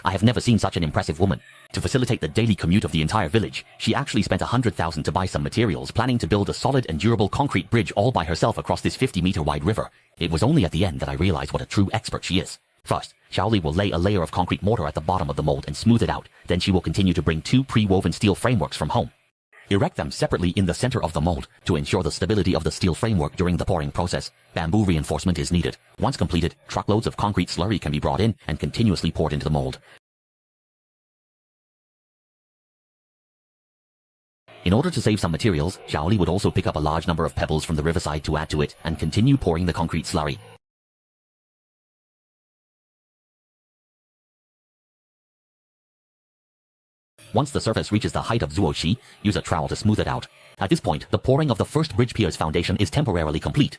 I have never seen such an impressive woman. To facilitate the daily commute of the entire village, she actually spent 100,000 to buy some materials, planning to build a solid and durable concrete bridge all by herself across this 50-meter wide river. It was only at the end that I realized what a true expert she is. First, Xiaoli will lay a layer of concrete mortar at the bottom of the mold and smooth it out. Then she will continue to bring 2 pre-woven steel frameworks from home. Erect them separately in the center of the mold. To ensure the stability of the steel framework during the pouring process, bamboo reinforcement is needed. Once completed, truckloads of concrete slurry can be brought in and continuously poured into the mold. In order to save some materials, Xiaoli would also pick up a large number of pebbles from the riverside to add to it and continue pouring the concrete slurry. Once the surface reaches the height of Zuoxi, use a trowel to smooth it out. At this point, the pouring of the first bridge pier's foundation is temporarily complete.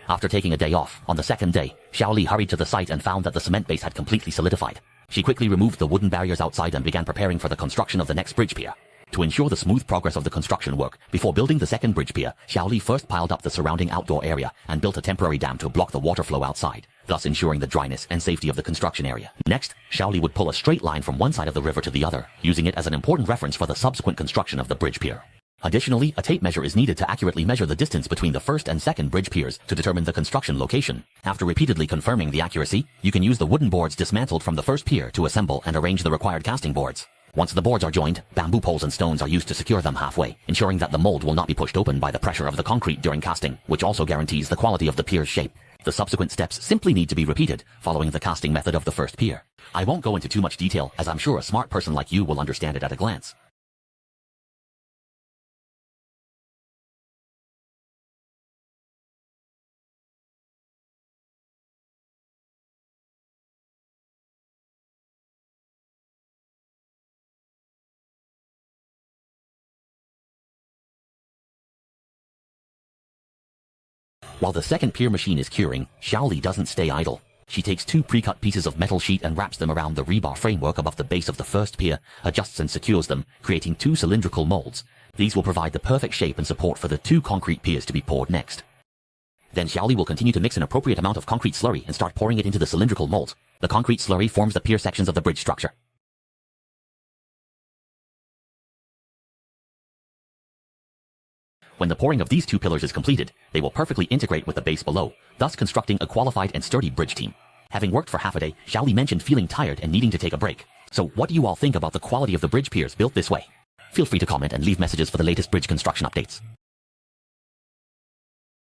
After taking a day off, on the second day, Xiaoli hurried to the site and found that the cement base had completely solidified. She quickly removed the wooden barriers outside and began preparing for the construction of the next bridge pier. To ensure the smooth progress of the construction work, before building the second bridge pier, Xiaoli first piled up the surrounding outdoor area and built a temporary dam to block the water flow outside, thus ensuring the dryness and safety of the construction area. Next, Xiaoli would pull a straight line from one side of the river to the other, using it as an important reference for the subsequent construction of the bridge pier. Additionally, a tape measure is needed to accurately measure the distance between the first and second bridge piers to determine the construction location. After repeatedly confirming the accuracy, you can use the wooden boards dismantled from the first pier to assemble and arrange the required casting boards. Once the boards are joined, bamboo poles and stones are used to secure them halfway, ensuring that the mold will not be pushed open by the pressure of the concrete during casting, which also guarantees the quality of the pier's shape. The subsequent steps simply need to be repeated, following the casting method of the first pier. I won't go into too much detail, as I'm sure a smart person like you will understand it at a glance. While the second pier machine is curing, Xiaoli doesn't stay idle. She takes 2 pre-cut pieces of metal sheet and wraps them around the rebar framework above the base of the first pier, adjusts and secures them, creating 2 cylindrical molds. These will provide the perfect shape and support for the 2 concrete piers to be poured next. Then Xiaoli will continue to mix an appropriate amount of concrete slurry and start pouring it into the cylindrical molds. The concrete slurry forms the pier sections of the bridge structure. When the pouring of these 2 pillars is completed, they will perfectly integrate with the base below, thus constructing a qualified and sturdy bridge team. Having worked for half a day, Xiaoli mentioned feeling tired and needing to take a break. So what do you all think about the quality of the bridge piers built this way? Feel free to comment and leave messages for the latest bridge construction updates.